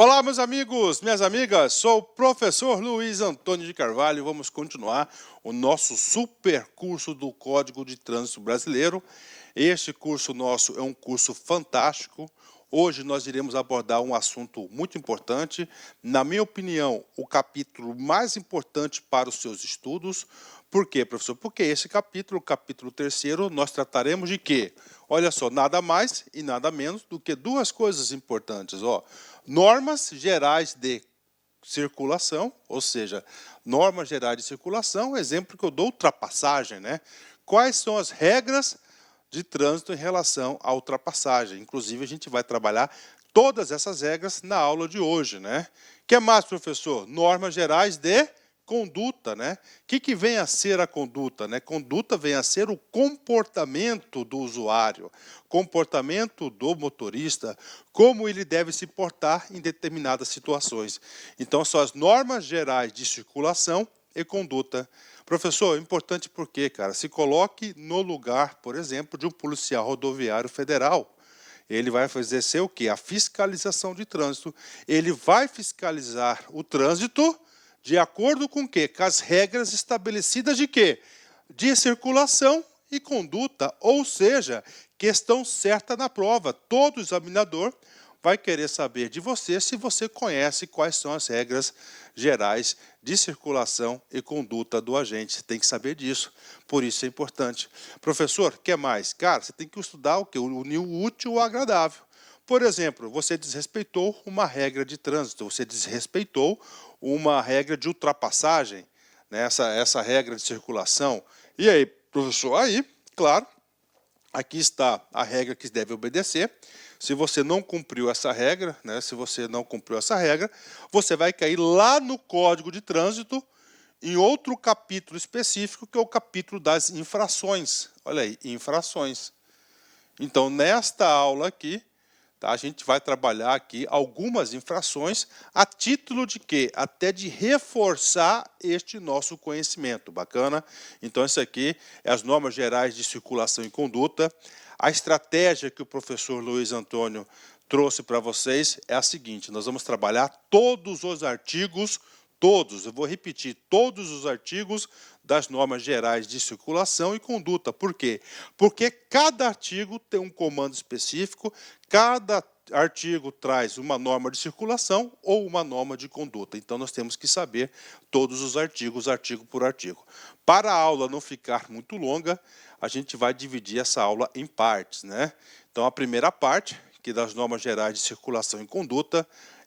Olá, meus amigos, minhas amigas, sou o professor Luiz Antônio de Carvalho e vamos continuar o nosso super curso do Código de Trânsito Brasileiro. Este curso nosso é um curso fantástico. Hoje nós iremos abordar um assunto muito importante, na minha opinião, o capítulo mais importante para os seus estudos. Por quê, professor? Porque esse capítulo, o capítulo 3º, nós trataremos de quê? Olha só, nada mais e nada menos do que duas coisas importantes. Normas gerais de circulação, ou seja, normas gerais de circulação, exemplo que eu dou, ultrapassagem, né? Quais são as regras de trânsito em relação à ultrapassagem? Inclusive, a gente vai trabalhar todas essas regras na aula de hoje, né? O que mais, professor? Normas gerais de conduta, né? O que vem a ser a conduta, né? Conduta vem a ser o comportamento do usuário, comportamento do motorista, como ele deve se portar em determinadas situações. Então, são as normas gerais de circulação e conduta. Professor, importante porque, cara, se coloque no lugar, por exemplo, de um policial rodoviário federal. Ele vai exercer o quê? A fiscalização de trânsito. Ele vai fiscalizar o trânsito de acordo com o quê? Com as regras estabelecidas de quê? De circulação e conduta, ou seja, questão certa na prova. Todo examinador vai querer saber de você se você conhece quais são as regras gerais de circulação e conduta do agente. Você tem que saber disso, por isso é importante. Professor, o que mais? Cara, você tem que estudar o quê? Unir o útil ao agradável. Por exemplo, você desrespeitou uma regra de trânsito, você desrespeitou uma regra de ultrapassagem, né? essa regra de circulação. E aí, professor, aí, claro, aqui está a regra que deve obedecer. Se você não cumpriu essa regra, né? Se você não cumpriu essa regra, você vai cair lá no Código de Trânsito, em outro capítulo específico, que é o capítulo das infrações. Olha aí, infrações. Então, nesta aula aqui, tá, a gente vai trabalhar aqui algumas infrações a título de quê? Até de reforçar este nosso conhecimento. Bacana? Então, isso aqui é as normas gerais de circulação e conduta. A estratégia que o professor Luiz Antônio trouxe para vocês é a seguinte: nós vamos trabalhar todos os artigos, todos, eu vou repetir, todos os artigos das normas gerais de circulação e conduta. Por quê? Porque cada artigo tem um comando específico, cada artigo traz uma norma de circulação ou uma norma de conduta. Então, nós temos que saber todos os artigos, artigo por artigo. Para a aula não ficar muito longa, a gente vai dividir essa aula em partes, né? Então, a primeira parte, que é das normas gerais de circulação e conduta,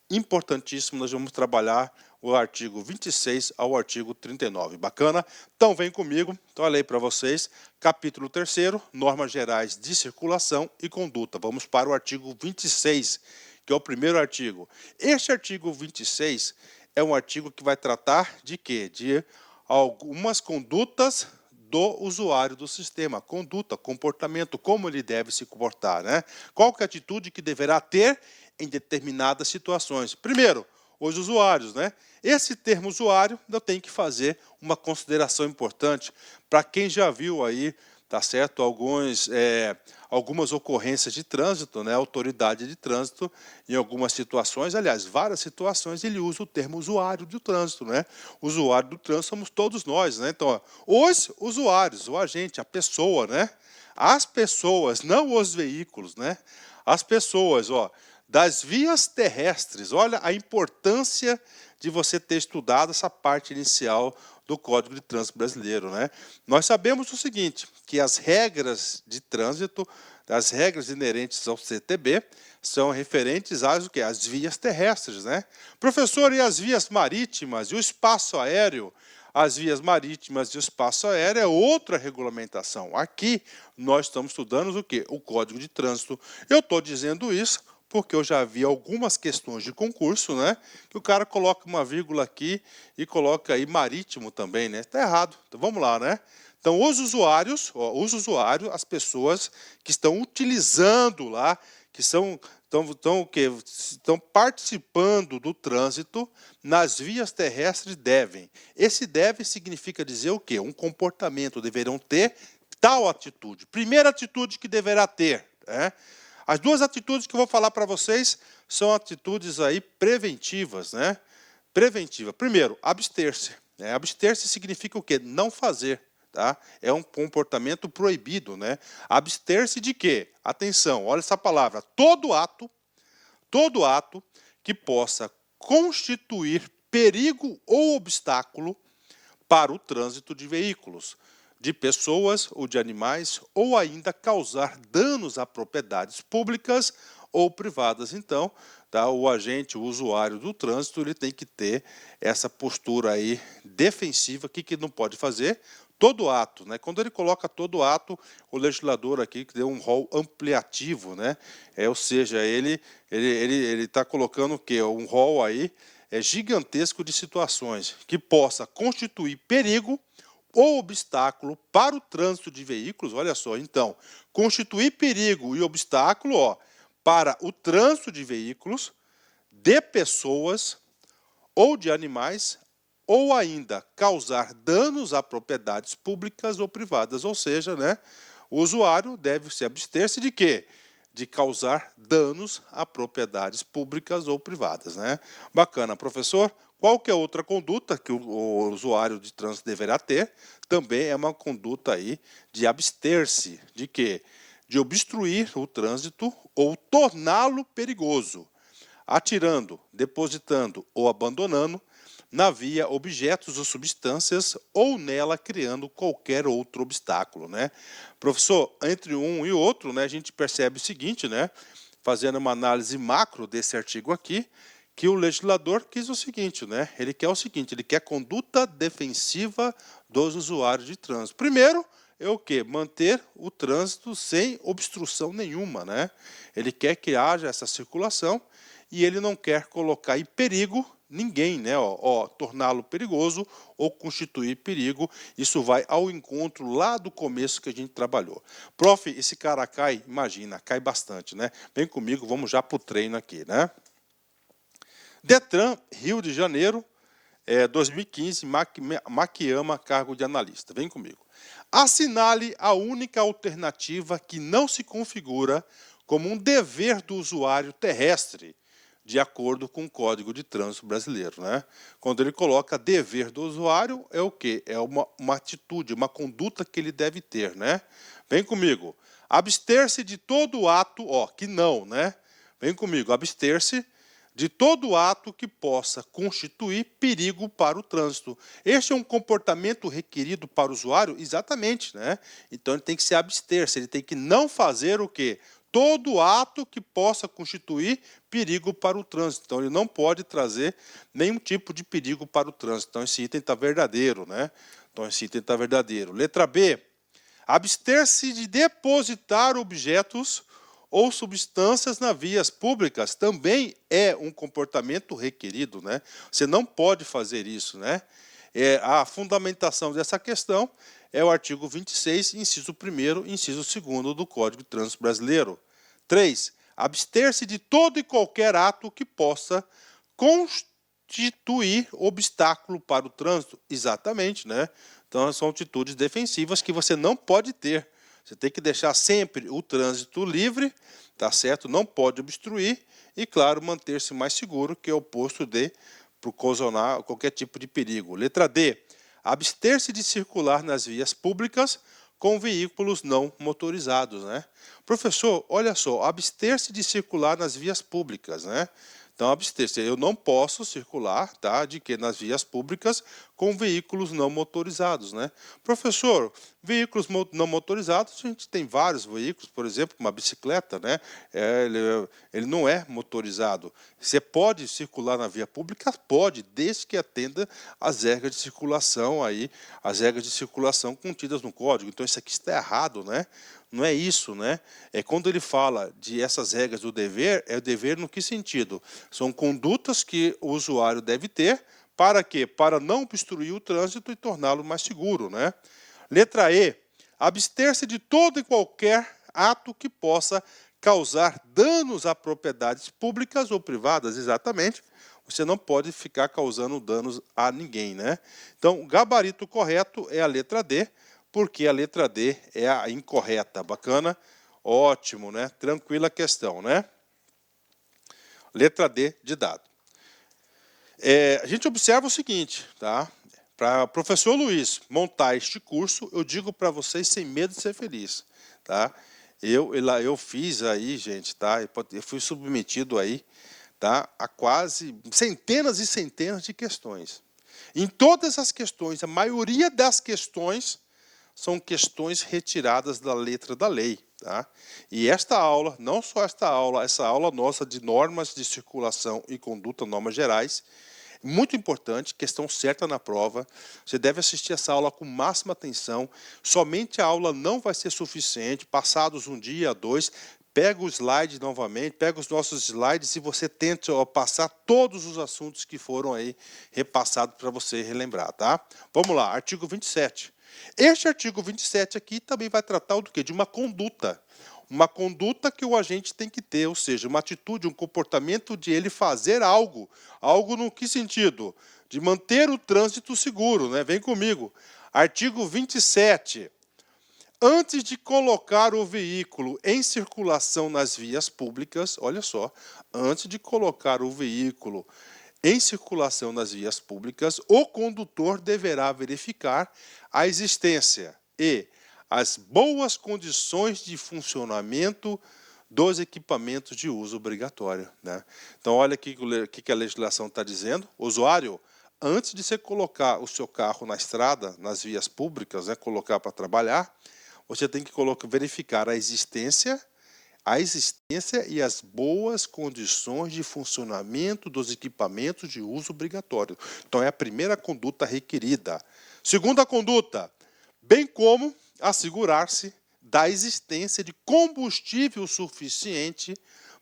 importantíssimo, nós vamos trabalhar o artigo 26 ao artigo 39. Bacana? Então, vem comigo. Então, olha aí para vocês. Capítulo 3º, normas gerais de circulação e conduta. Vamos para o artigo 26, que é o primeiro artigo. Este artigo 26 é um artigo que vai tratar de quê? De algumas condutas do usuário do sistema. Conduta, comportamento, como ele deve se comportar, né? Qual que é a atitude que deverá ter em determinadas situações. Primeiro, os usuários, né? Esse termo usuário, eu tenho que fazer uma consideração importante para quem já viu aí, tá certo? Algumas ocorrências de trânsito, né? Autoridade de trânsito, em algumas situações, aliás, várias situações, ele usa o termo usuário do trânsito, né? Usuário do trânsito somos todos nós, né? Então, os usuários, o agente, a pessoa, né? As pessoas, não os veículos, né? As pessoas, das vias terrestres. Olha a importância de você ter estudado essa parte inicial do Código de Trânsito Brasileiro, né? Nós sabemos o seguinte, que as regras de trânsito, as regras inerentes ao CTB, são referentes às, às vias terrestres, né? Professor, e as vias marítimas e o espaço aéreo? As vias marítimas e o espaço aéreo é outra regulamentação. Aqui nós estamos estudando o quê? O Código de Trânsito. Eu estou dizendo isso porque eu já vi algumas questões de concurso, né? Que o cara coloca uma vírgula aqui e coloca aí marítimo também, né? Está errado. Então vamos lá, né? Então os usuários, as pessoas que estão utilizando lá, que estão participando do trânsito nas vias terrestres devem. Esse deve significa dizer o quê? Um comportamento, deverão ter tal atitude. Primeira atitude que deverá ter, né? As duas atitudes que eu vou falar para vocês são atitudes aí preventivas, né? Preventiva. Primeiro, abster-se. Né? Abster-se significa o quê? Não fazer. Tá? É um comportamento proibido. Né? Abster-se de quê? Atenção, olha essa palavra. Todo ato que possa constituir perigo ou obstáculo para o trânsito de veículos, de pessoas ou de animais, ou ainda causar danos a propriedades públicas ou privadas. Então, tá, o agente, o usuário do trânsito, ele tem que ter essa postura aí defensiva. O que não pode fazer? Todo ato, né? Quando ele coloca todo ato, o legislador aqui que deu um rol ampliativo, né? Ou seja, ele está colocando o quê? Um rol aí gigantesco de situações que possa constituir perigo ou obstáculo para o trânsito de veículos. Olha só, então, constituir perigo e obstáculo, ó, para o trânsito de veículos, de pessoas ou de animais, ou ainda causar danos a propriedades públicas ou privadas. Ou seja, né, o usuário deve se abster-se de quê? De causar danos a propriedades públicas ou privadas. Né? Bacana, professor. Qualquer outra conduta que o usuário de trânsito deverá ter, também é uma conduta aí de abster-se de quê? De obstruir o trânsito ou torná-lo perigoso, atirando, depositando ou abandonando na via objetos ou substâncias ou nela criando qualquer outro obstáculo. Né? Professor, entre um e outro, né, a gente percebe o seguinte, né, fazendo uma análise macro desse artigo aqui, que o legislador quis o seguinte, né, ele quer conduta defensiva dos usuários de trânsito. Primeiro, é o quê? Manter o trânsito sem obstrução nenhuma. Né? Ele quer que haja essa circulação e ele não quer colocar em perigo ninguém, né? Torná-lo perigoso ou constituir perigo. Isso vai ao encontro lá do começo que a gente trabalhou. Prof, esse cara cai, imagina, cai bastante, né? Vem comigo, vamos já para o treino aqui, né? Detran, Rio de Janeiro, 2015, Maquiama, cargo de analista. Vem comigo. Assinale a única alternativa que não se configura como um dever do usuário terrestre, de acordo com o Código de Trânsito Brasileiro. Né? Quando ele coloca dever do usuário, é o quê? É uma atitude, uma conduta que ele deve ter. Né? Vem comigo. Abster-se de todo ato, que não, né? Vem comigo. Abster-se de todo ato que possa constituir perigo para o trânsito. Este é um comportamento requerido para o usuário? Exatamente. Né? Então, ele tem que se abster-se, ele tem que não fazer o quê? Todo ato que possa constituir perigo para o trânsito. Então, ele não pode trazer nenhum tipo de perigo para o trânsito. Então, esse item está verdadeiro. Né? Letra B. Abster-se de depositar objetos ou substâncias nas vias públicas também é um comportamento requerido. Né? Você não pode fazer isso. Né? A fundamentação dessa questão é o artigo 26, inciso 1º, inciso 2º do Código de Trânsito Brasileiro. 3. Abster-se de todo e qualquer ato que possa constituir obstáculo para o trânsito. Exatamente, né? Então, são atitudes defensivas que você não pode ter. Você tem que deixar sempre o trânsito livre, tá certo? Não pode obstruir e, claro, manter-se mais seguro, que é o oposto de ocasionar qualquer tipo de perigo. Letra D. Abster-se de circular nas vias públicas com veículos não motorizados. Né? Professor, olha só, abster-se de circular nas vias públicas. Né? Então, abster-se. Eu não posso circular, tá, nas vias públicas com veículos não motorizados. Né? Professor, veículos não motorizados, a gente tem vários veículos, por exemplo, uma bicicleta, né? Ele não é motorizado. Você pode circular na via pública? Pode, desde que atenda às regras de circulação, as regras de circulação contidas no código. Então, isso aqui está errado, né? Não é isso, né? Quando ele fala de essas regras do dever, é o dever no que sentido? São condutas que o usuário deve ter, para quê? Para não obstruir o trânsito e torná-lo mais seguro. Né? Letra E. Abster-se de todo e qualquer ato que possa causar danos a propriedades públicas ou privadas. Exatamente. Você não pode ficar causando danos a ninguém. Né? Então, o gabarito correto é a letra D, porque a letra D é a incorreta. Bacana? Ótimo, né? Tranquila a questão, né? Letra D de dado. A gente observa o seguinte, tá? Para o professor Luiz montar este curso, eu digo para vocês sem medo de ser feliz, tá? Eu fiz aí, gente, tá? Eu fui submetido aí, tá? A quase centenas e centenas de questões. Em todas as questões, a maioria das questões são questões retiradas da letra da lei, tá? E esta aula, não só essa aula nossa de normas de circulação e conduta, normas gerais, muito importante, questão certa na prova. Você deve assistir essa aula com máxima atenção. Somente a aula não vai ser suficiente. Passados um dia, dois, pega o slide novamente, pega os nossos slides e você tenta passar todos os assuntos que foram aí repassados para você relembrar, tá? Vamos lá, artigo 27. Este artigo 27 aqui também vai tratar do quê? De uma conduta. Uma conduta que o agente tem que ter, ou seja, uma atitude, um comportamento de ele fazer algo. Algo no que sentido? De manter o trânsito seguro, né? Vem comigo. Artigo 27. Antes de colocar o veículo em circulação nas vias públicas, olha só, antes de colocar o veículo em circulação nas vias públicas, o condutor deverá verificar a existência e as boas condições de funcionamento dos equipamentos de uso obrigatório, né? Então, olha aqui o que a legislação está dizendo. Usuário, antes de você colocar o seu carro na estrada, nas vias públicas, né, colocar para trabalhar, você tem que verificar a existência e as boas condições de funcionamento dos equipamentos de uso obrigatório. Então, é a primeira conduta requerida. Segunda conduta, bem como assegurar-se da existência de combustível suficiente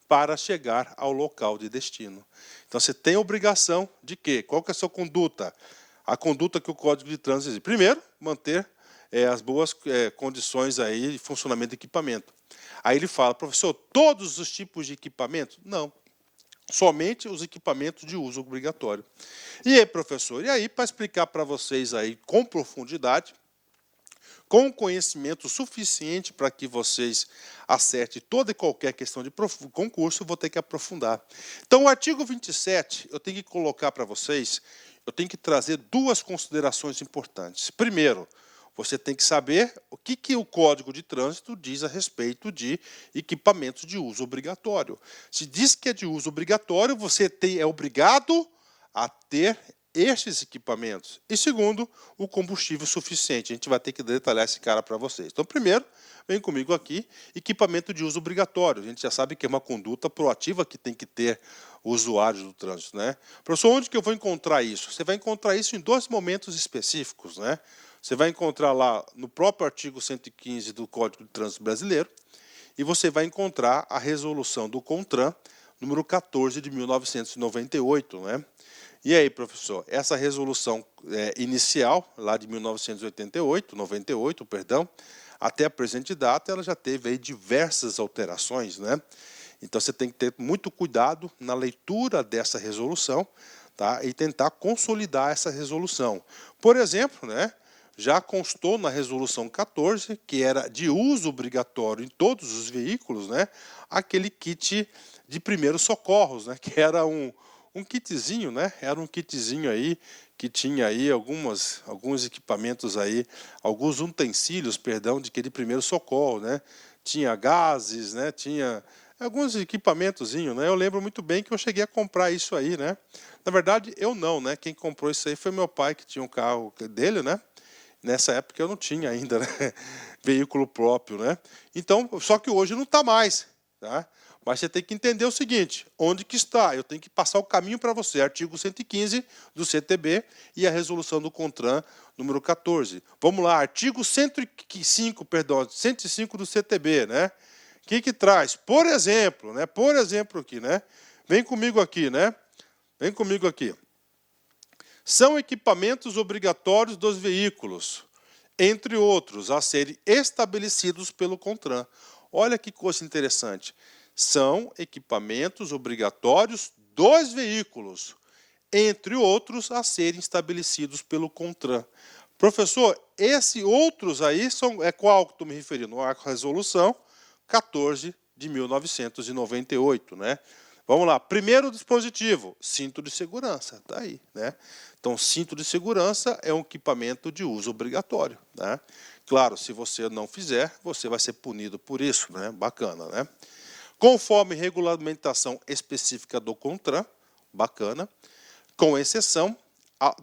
para chegar ao local de destino. Então, você tem a obrigação de quê? Qual que é a sua conduta? A conduta que o Código de Trânsito exige. Primeiro, manter as boas condições aí de funcionamento do equipamento. Aí ele fala, professor, todos os tipos de equipamento? Não. Somente os equipamentos de uso obrigatório. E aí, professor? E aí, para explicar para vocês aí com profundidade, com conhecimento suficiente para que vocês acertem toda e qualquer questão de concurso, eu vou ter que aprofundar. Então, o artigo 27, eu tenho que colocar para vocês, eu tenho que trazer duas considerações importantes. Primeiro, você tem que saber o que o Código de Trânsito diz a respeito de equipamentos de uso obrigatório. Se diz que é de uso obrigatório, você é obrigado a ter estes equipamentos. E segundo, o combustível suficiente. A gente vai ter que detalhar esse cara para vocês. Então, primeiro, vem comigo aqui, equipamento de uso obrigatório. A gente já sabe que é uma conduta proativa que tem que ter o usuário do trânsito, né? Professor, onde que eu vou encontrar isso? Você vai encontrar isso em dois momentos específicos, né? Você vai encontrar lá no próprio artigo 115 do Código de Trânsito Brasileiro e você vai encontrar a resolução do CONTRAN, número 14 de 1998, né? E aí, professor, essa resolução inicial, lá de 1998, perdão, até a presente data, ela já teve aí diversas alterações, né? Então, você tem que ter muito cuidado na leitura dessa resolução, tá? E tentar consolidar essa resolução. Por exemplo, né? Já constou na resolução 14, que era de uso obrigatório em todos os veículos, né? Aquele kit de primeiros socorros, né? Que era um kitzinho, né? Era um kitzinho aí que tinha aí alguns equipamentos aí, alguns utensílios, perdão, de aquele primeiro socorro, né? Tinha gases, né? Tinha alguns equipamentozinhos, né? Eu lembro muito bem que eu cheguei a comprar isso aí, né? Na verdade, eu não, né? Quem comprou isso aí foi meu pai, que tinha um carro dele, né? Nessa época eu não tinha ainda, né? Veículo próprio, né? Então, só que hoje não está mais, tá? Mas você tem que entender o seguinte, onde que está? Eu tenho que passar o caminho para você, artigo 115 do CTB e a resolução do CONTRAN, número 14. Vamos lá, artigo 105, perdão, 105 do CTB, né? O que traz? Por exemplo, né? Por exemplo aqui, né? Vem comigo aqui, né? Vem comigo aqui. São equipamentos obrigatórios dos veículos, entre outros, a serem estabelecidos pelo CONTRAN. Olha que coisa interessante. São equipamentos obrigatórios dos veículos, entre outros, a serem estabelecidos pelo CONTRAN. Professor, esses outros aí é qual que estou me referindo? A resolução 14 de 1998, né? Vamos lá, primeiro dispositivo, cinto de segurança, tá aí, né? Então, cinto de segurança é um equipamento de uso obrigatório, né? Claro, se você não fizer, você vai ser punido por isso, né? Bacana, né? Conforme regulamentação específica do CONTRAN, bacana, com exceção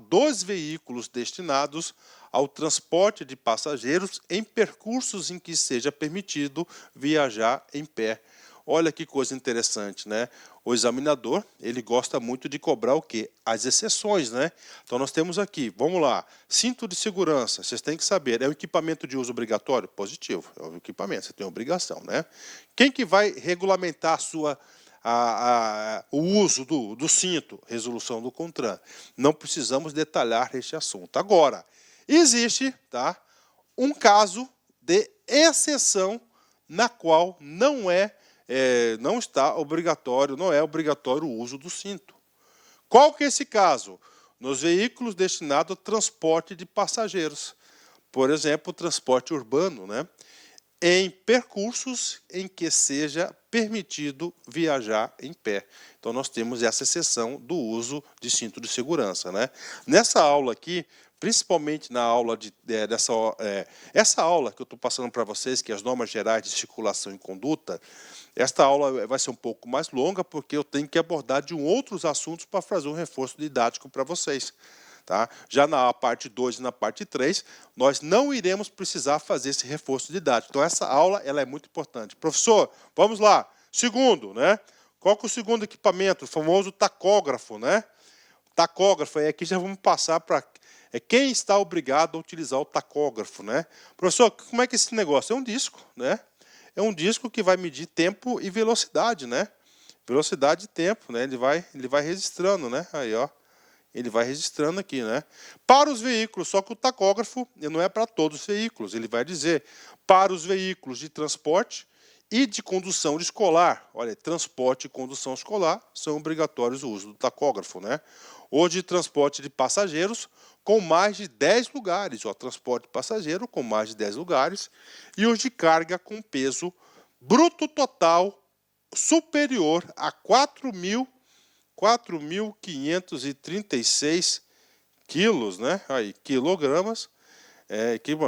dos veículos destinados ao transporte de passageiros em percursos em que seja permitido viajar em pé. Olha que coisa interessante, né? O examinador, ele gosta muito de cobrar o quê? As exceções, né? Então, nós temos aqui, vamos lá, cinto de segurança, vocês têm que saber, é um equipamento de uso obrigatório? Positivo, é um equipamento, você tem obrigação, né? Quem que vai regulamentar o uso do cinto? Resolução do CONTRAN. Não precisamos detalhar este assunto. Agora, existe, tá, um caso de exceção na qual não está obrigatório, não é obrigatório o uso do cinto. Qual que é esse caso? Nos veículos destinados ao transporte de passageiros. Por exemplo, o transporte urbano, né? Em percursos em que seja permitido viajar em pé. Então, nós temos essa exceção do uso de cinto de segurança, né? Nessa aula aqui, principalmente na aula essa aula que eu estou passando para vocês, que é as normas gerais de circulação e conduta, esta aula vai ser um pouco mais longa, porque eu tenho que abordar de outros assuntos para fazer um reforço didático para vocês. Tá? Já na parte 2 e na parte 3, nós não iremos precisar fazer esse reforço didático. Então, essa aula ela é muito importante. Professor, vamos lá. Segundo, né? Qual que é o segundo equipamento? O famoso tacógrafo, né? Tacógrafo, e aqui já vamos passar para quem está obrigado a utilizar o tacógrafo, né? Professor, como é que é esse negócio? É um disco, né? É um disco que vai medir tempo e velocidade, né? Velocidade e tempo, né? Ele vai registrando, né? Aí, ó. Ele vai registrando aqui, né? Para os veículos, só que o tacógrafo não é para todos os veículos. Ele vai dizer para os veículos de transporte e de condução escolar. Olha, transporte e condução escolar são obrigatórios o uso do tacógrafo, né? Ou de transporte de passageiros com mais de 10 lugares. Ó, transporte passageiro com mais de 10 lugares. E os de carga com peso bruto total superior a 4.536 quilos, né? Aí, quilogramas,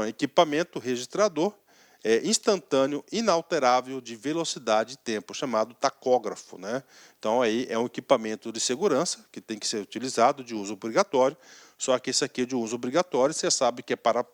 equipamento registrador instantâneo, inalterável de velocidade e tempo, chamado tacógrafo, né? Então, aí é um equipamento de segurança que tem que ser utilizado de uso obrigatório, só que esse aqui é de uso obrigatório, você sabe que é para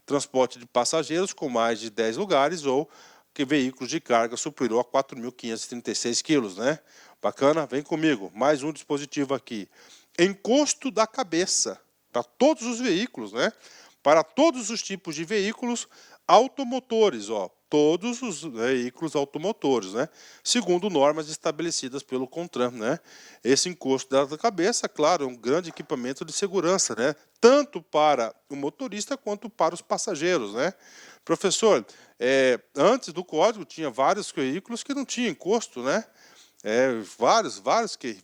transporte de passageiros com mais de 10 lugares ou que veículos de carga superior a 4.536 quilos, né? Bacana? Vem comigo. Mais um dispositivo aqui. Encosto da cabeça para todos os veículos, né? Para todos os tipos de veículos automotores, ó. Todos os veículos automotores, né? Segundo normas estabelecidas pelo CONTRAN, né? Esse encosto da cabeça, claro, é um grande equipamento de segurança, né? Tanto para o motorista quanto para os passageiros, né? Professor, antes do código tinha vários veículos que não tinham encosto, né? Vários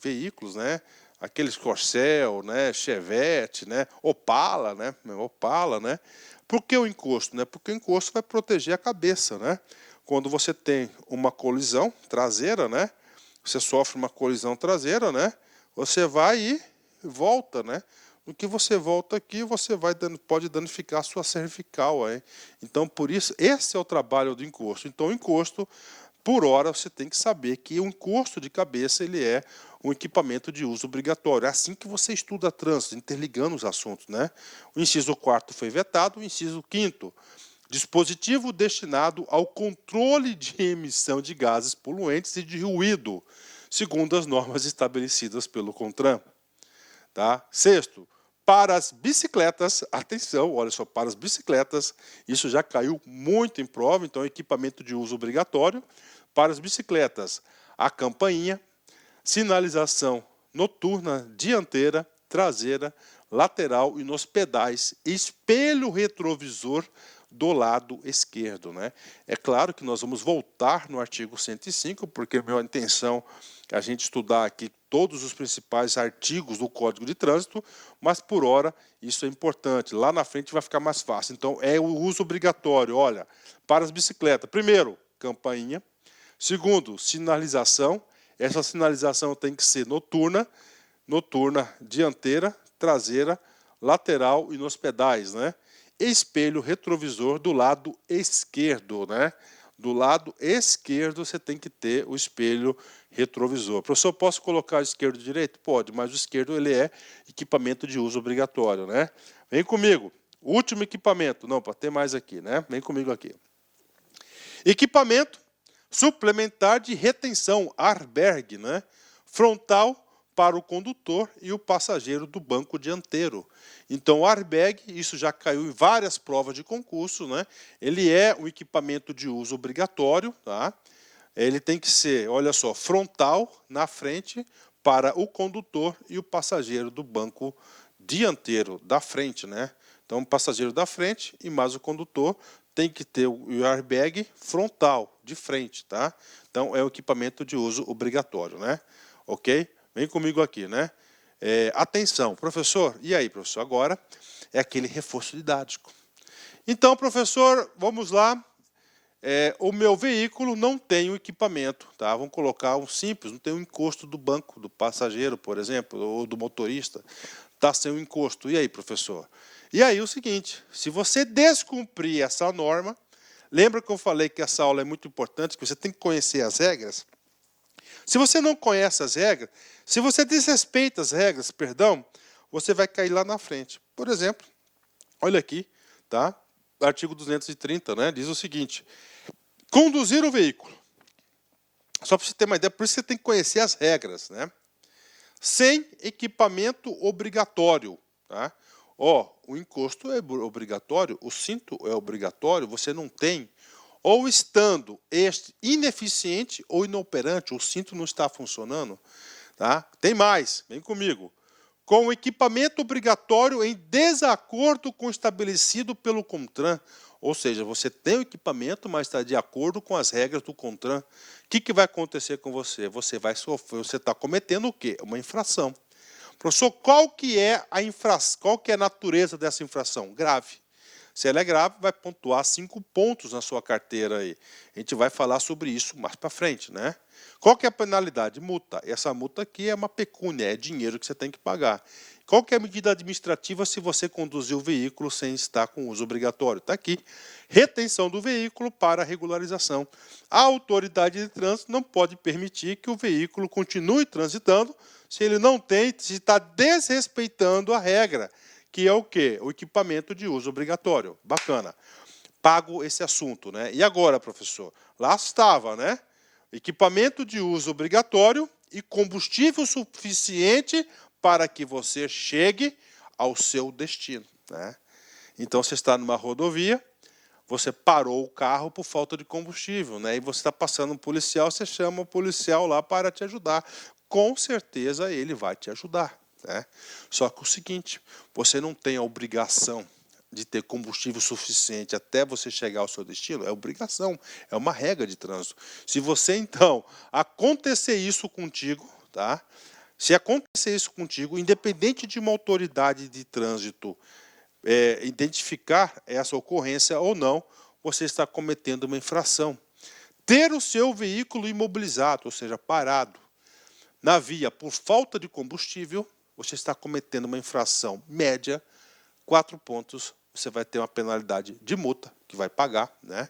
veículos, né? Aqueles Corcel, né? Chevette, né? Opala, né? Opala, né? Por que o encosto, né? Porque o encosto vai proteger a cabeça, né? Quando você tem uma colisão traseira, né? Você sofre uma colisão traseira, né? Você vai e volta, né? No que você volta aqui, você pode danificar a sua cervical. Hein? Então, por isso, esse é o trabalho do encosto. Então, o encosto, por hora, você tem que saber que o encosto de cabeça ele é um equipamento de uso obrigatório. É assim que você estuda trânsito, interligando os assuntos. Né? O inciso 4º foi vetado, o inciso 5º, dispositivo destinado ao controle de emissão de gases poluentes e de ruído, segundo as normas estabelecidas pelo CONTRAN. Tá? Sexto, para as bicicletas, atenção, olha só, para as bicicletas, isso já caiu muito em prova, então é equipamento de uso obrigatório. Para as bicicletas, a campainha, sinalização noturna, dianteira, traseira, lateral e nos pedais, espelho retrovisor do lado esquerdo. Né? É claro que nós vamos voltar no artigo 105, porque a minha intenção é a gente estudar aqui todos os principais artigos do Código de Trânsito, mas por hora isso é importante. Lá na frente vai ficar mais fácil. Então, é o uso obrigatório. Olha, para as bicicletas, primeiro, campainha. Segundo, sinalização. Essa sinalização tem que ser noturna, dianteira, traseira, lateral e nos pedais, né? Espelho retrovisor do lado esquerdo, né? Do lado esquerdo você tem que ter o espelho retrovisor. Professor, posso colocar o esquerdo e o direito? Pode, mas o esquerdo ele é equipamento de uso obrigatório, né? Vem comigo. Último equipamento. Não, para ter mais aqui, né? Vem comigo aqui. Equipamento suplementar de retenção, airbag, né? Frontal para o condutor e o passageiro do banco dianteiro. Então, o airbag, isso já caiu em várias provas de concurso, né? Ele é um equipamento de uso obrigatório, tá? Ele tem que ser, olha só, frontal na frente para o condutor e o passageiro do banco dianteiro, da frente, né? Então, o passageiro da frente e mais o condutor tem que ter o airbag frontal, de frente, tá? Então, é o equipamento de uso obrigatório, né? Ok? Vem comigo aqui, né? Atenção, professor. E aí, professor? Agora é aquele reforço didático. Então, professor, vamos lá. O meu veículo não tem o equipamento, tá? Vamos colocar um simples, não tem o encosto do banco do passageiro, por exemplo, ou do motorista. Está sem o encosto. E aí, professor? E aí o seguinte, se você descumprir essa norma, lembra que eu falei que essa aula é muito importante, que você tem que conhecer as regras? Se você não conhece as regras, se você desrespeita as regras, perdão, você vai cair lá na frente. Por exemplo, olha aqui, tá? Artigo 230, né? Diz o seguinte: conduzir o veículo. Só para você ter uma ideia, por isso você tem que conhecer as regras, né? Sem equipamento obrigatório, tá? O encosto é obrigatório, o cinto é obrigatório, você não tem, ou estando ineficiente ou inoperante, o cinto não está funcionando, tá? Tem mais, vem comigo. Com o equipamento obrigatório em desacordo com o estabelecido pelo CONTRAN, ou seja, você tem o equipamento, mas está de acordo com as regras do CONTRAN. O que vai acontecer com você? Você vai sofrer, você está cometendo o quê? Uma infração. Professor, qual que é a natureza dessa infração? Grave. Se ela é grave, vai pontuar 5 pontos na sua carteira aí. A gente vai falar sobre isso mais para frente, né? Qual que é a penalidade? Multa. Essa multa aqui é uma pecúnia, é dinheiro que você tem que pagar. Qual que é a medida administrativa se você conduzir o veículo sem estar com uso obrigatório? Está aqui. Retenção do veículo para regularização. A autoridade de trânsito não pode permitir que o veículo continue transitando se ele não tem, se está desrespeitando a regra, que é o quê? O equipamento de uso obrigatório. Bacana. Pago esse assunto, né? E agora, professor? Lá estava, né? Equipamento de uso obrigatório e combustível suficiente para que você chegue ao seu destino, né? Então, você está numa rodovia, você parou o carro por falta de combustível, né? E você está passando um policial, você chama o policial lá para te ajudar. Com certeza ele vai te ajudar, né? Só que o seguinte, você não tem a obrigação de ter combustível suficiente até você chegar ao seu destino, é obrigação, é uma regra de trânsito. Se você, então, acontecer isso contigo, tá? Se acontecer isso contigo, independente de uma autoridade de trânsito identificar essa ocorrência ou não, você está cometendo uma infração. Ter o seu veículo imobilizado, ou seja, parado, na via por falta de combustível, você está cometendo uma infração média, 4 pontos, você vai ter uma penalidade de multa, que vai pagar, né?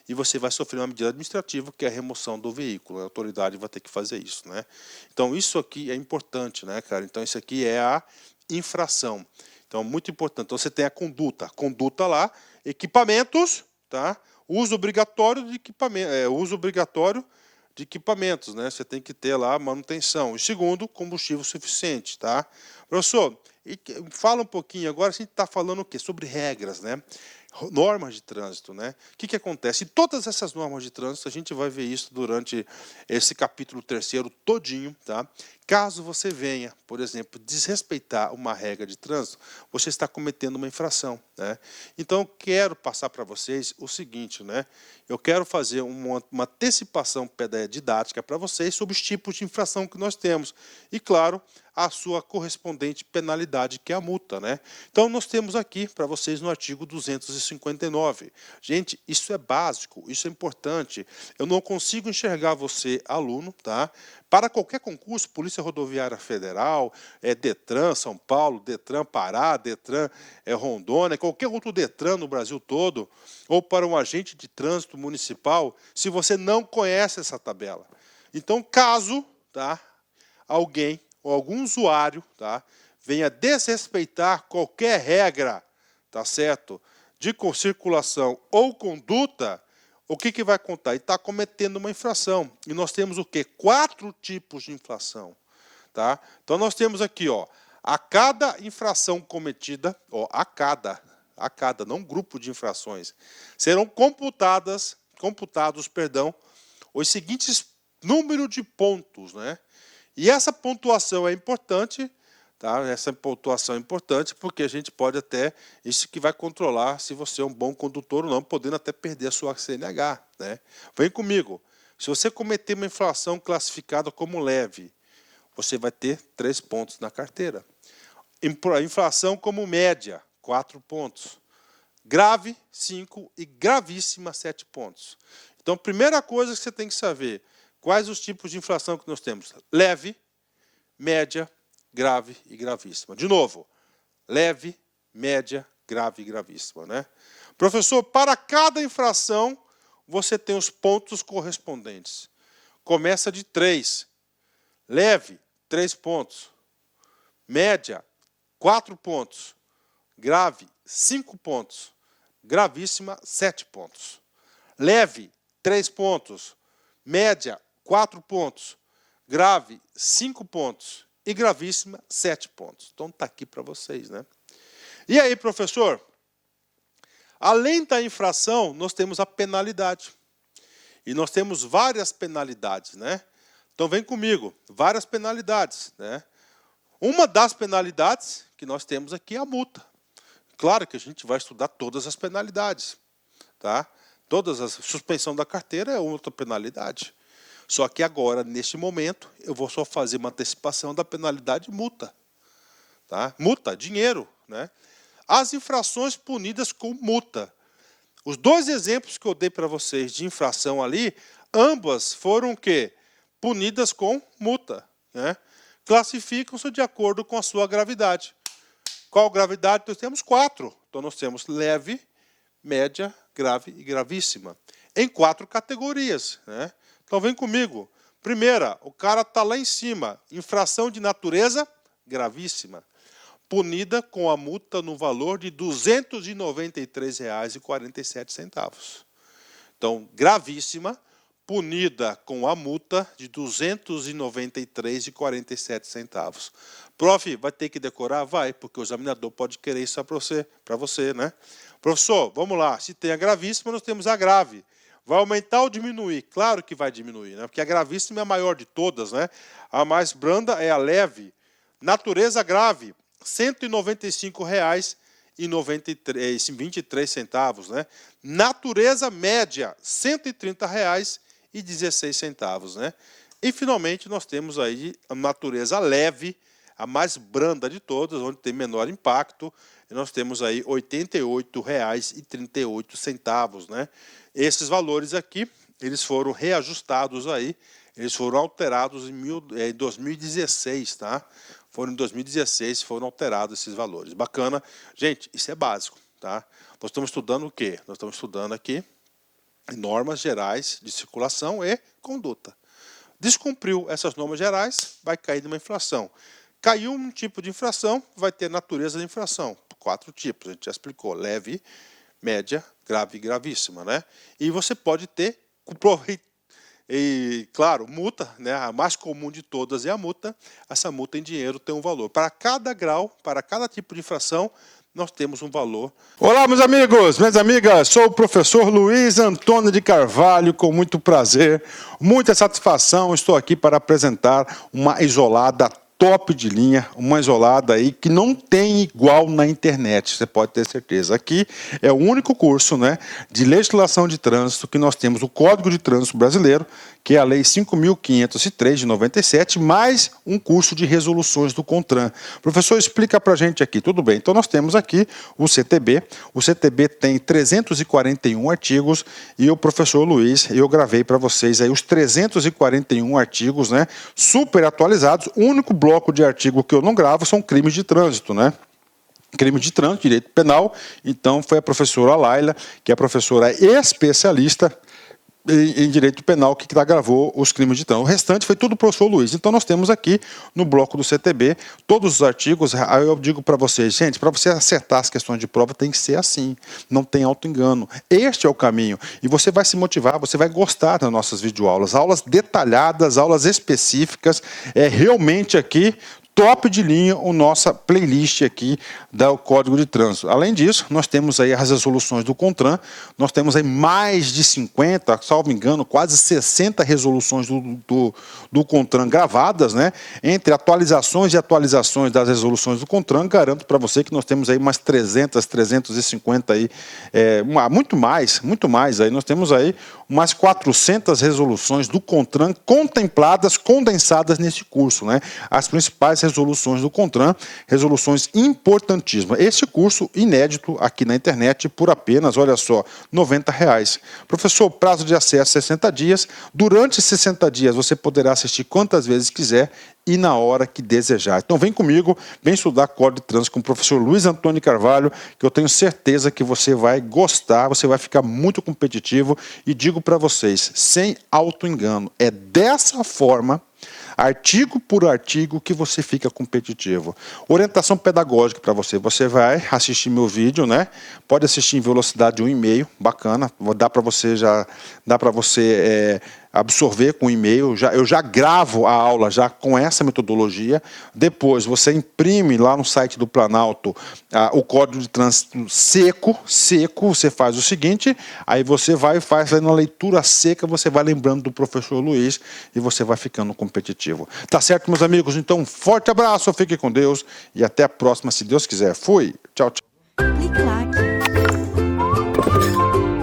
E você vai sofrer uma medida administrativa, que é a remoção do veículo. A autoridade vai ter que fazer isso, né? Então, isso aqui é importante, né, cara? Então, isso aqui é a infração. Então, muito importante. Então, você tem a conduta. Conduta lá, equipamentos, tá? Uso obrigatório de equipamento, uso obrigatório de equipamentos, né? Você tem que ter lá manutenção. E segundo, combustível suficiente, tá? Professor, fala um pouquinho agora, a gente está falando o quê? Sobre regras, né? Normas de trânsito, né? O que acontece? E todas essas normas de trânsito, a gente vai ver isso durante esse capítulo 3º todinho, tá? Caso você venha, por exemplo, desrespeitar uma regra de trânsito, você está cometendo uma infração, né? Então, eu quero passar para vocês o seguinte, né? Eu quero fazer uma antecipação didática para vocês sobre os tipos de infração que nós temos. E, claro, a sua correspondente penalidade, que é a multa, né? Então, nós temos aqui para vocês no artigo 259. Gente, isso é básico, isso é importante. Eu não consigo enxergar você, aluno, tá? Para qualquer concurso, Polícia Rodoviária Federal, Detran São Paulo, Detran Pará, Detran Rondônia, qualquer outro Detran no Brasil todo, ou para um agente de trânsito municipal, se você não conhece essa tabela. Então, caso, tá, alguém ou algum usuário, tá, venha desrespeitar qualquer regra, tá certo, de circulação ou conduta, o que vai contar? Ele está cometendo uma infração. E nós temos o quê? 4 tipos de infração. Tá? Então, nós temos aqui, ó, a cada infração cometida, ó, a cada, não grupo de infrações, serão computados, os seguintes número de pontos, né? E essa pontuação é importante, tá? Essa pontuação é importante porque a gente pode até, isso que vai controlar se você é um bom condutor ou não, podendo até perder a sua CNH, né? Vem comigo. Se você cometer uma infração classificada como leve, você vai ter 3 pontos na carteira. Infração como média, 4 pontos. Grave, 5 e gravíssima, 7 pontos. Então, primeira coisa que você tem que saber, quais os tipos de infração que nós temos? Leve, média, grave e gravíssima. De novo, leve, média, grave e gravíssima, né? Professor, para cada infração, você tem os pontos correspondentes. Começa de 3. Leve, 3 pontos. Média, 4 pontos. Grave, 5 pontos. Gravíssima, 7 pontos. Leve, 3 pontos. Média, 4 pontos. Grave, 5 pontos. E gravíssima, 7 pontos. Então, está aqui para vocês, né? E aí, professor? Além da infração, nós temos a penalidade. E nós temos várias penalidades, né? Então, vem comigo. Várias penalidades, né? Uma das penalidades que nós temos aqui é a multa. Claro que a gente vai estudar todas as penalidades, tá? Todas as suspensão da carteira é outra penalidade. Só que agora, neste momento, eu vou só fazer uma antecipação da penalidade multa. Tá? Multa, dinheiro, né? As infrações punidas com multa. Os 2 exemplos que eu dei para vocês de infração ali, ambas foram o quê? Punidas com multa, né? Classificam-se de acordo com a sua gravidade. Qual gravidade? Nós temos 4. Então, nós temos leve, média, grave e gravíssima. Em 4 categorias, né? Então, vem comigo. Primeira, o cara está lá em cima. Infração de natureza gravíssima. Punida com a multa no valor de R$ 293,47. Então, gravíssima, punida com a multa de R$ 293,47. Prof, vai ter que decorar? Vai, porque o examinador pode querer isso para você, né? Professor, vamos lá. Se tem a gravíssima, nós temos a grave. Vai aumentar ou diminuir? Claro que vai diminuir, né? Porque a gravíssima é a maior de todas, né? A mais branda é a leve. Natureza grave, R$ 195,23, né? Natureza média, R$ 130,16, né? E, finalmente, nós temos aí a natureza leve, a mais branda de todas, onde tem menor impacto. E nós temos aí R$ 88,38, né? Esses valores aqui, eles foram reajustados aí, eles foram alterados em 2016, tá? Foram em 2016, foram alterados esses valores. Bacana. Gente, isso é básico, tá? Nós estamos estudando o quê? Nós estamos estudando aqui normas gerais de circulação e conduta. Descumpriu essas normas gerais, vai cair numa infração. Caiu um tipo de infração, vai ter natureza de infração. 4 tipos, a gente já explicou. Leve, média, grave e gravíssima, né? E você pode ter, e claro, multa, né? A mais comum de todas é a multa. Essa multa em dinheiro tem um valor. Para cada grau, para cada tipo de infração, nós temos um valor. Olá, meus amigos, minhas amigas, sou o professor Luiz Antônio de Carvalho, com muito prazer, muita satisfação, estou aqui para apresentar uma isolada top de linha, uma isolada aí que não tem igual na internet, você pode ter certeza. Aqui é o único curso, né, de legislação de trânsito que nós temos o Código de Trânsito Brasileiro, que é a Lei 5.503 de 97, mais um curso de resoluções do CONTRAN. Professor, explica pra gente aqui, tudo bem? Então nós temos aqui o CTB tem 341 artigos e o professor Luiz, eu gravei para vocês aí os 341 artigos, né, super atualizados. O único bloco de artigo que eu não gravo são crimes de trânsito, né? Crime de trânsito, direito penal. Então foi a professora Laila, que é a professora especialista em direito penal, que gravou os crimes de trânsito. O restante foi tudo o professor Luiz. Então nós temos aqui no bloco do CTB todos os artigos. Aí eu digo para vocês, gente, para você acertar as questões de prova tem que ser assim, não tem auto-engano. Este é o caminho e você vai se motivar, você vai gostar das nossas videoaulas, aulas detalhadas, aulas específicas, realmente aqui top de linha a nossa playlist aqui do Código de Trânsito. Além disso, nós temos aí as resoluções do CONTRAN, nós temos aí mais de 50, salvo engano, quase 60 resoluções do CONTRAN gravadas, né? Entre atualizações e atualizações das resoluções do CONTRAN, garanto para você que nós temos aí umas 300, 350 aí, muito mais aí, nós temos aí umas 400 resoluções do CONTRAN contempladas, condensadas nesse curso, né? As principais resoluções do CONTRAN, resoluções importantíssimas. Este curso inédito aqui na internet por apenas, olha só, R$ 90. Professor, prazo de acesso 60 dias. Durante 60 dias você poderá assistir quantas vezes quiser e na hora que desejar. Então vem comigo, vem estudar Código de Trânsito com o professor Luiz Antônio Carvalho, que eu tenho certeza que você vai gostar, você vai ficar muito competitivo e digo para vocês, sem auto-engano, é dessa forma, artigo por artigo, que você fica competitivo. Orientação pedagógica para você. Você vai assistir meu vídeo, né? Pode assistir em velocidade 1,5, bacana. Dá para você absorver com e-mail. Eu já gravo a aula já com essa metodologia. Depois você imprime lá no site do Planalto o Código de Trânsito seco. Você faz o seguinte, aí você vai e faz aí na leitura seca, você vai lembrando do professor Luiz e você vai ficando competitivo. Tá certo, meus amigos? Então, um forte abraço, fique com Deus e até a próxima, se Deus quiser. Fui, tchau, tchau.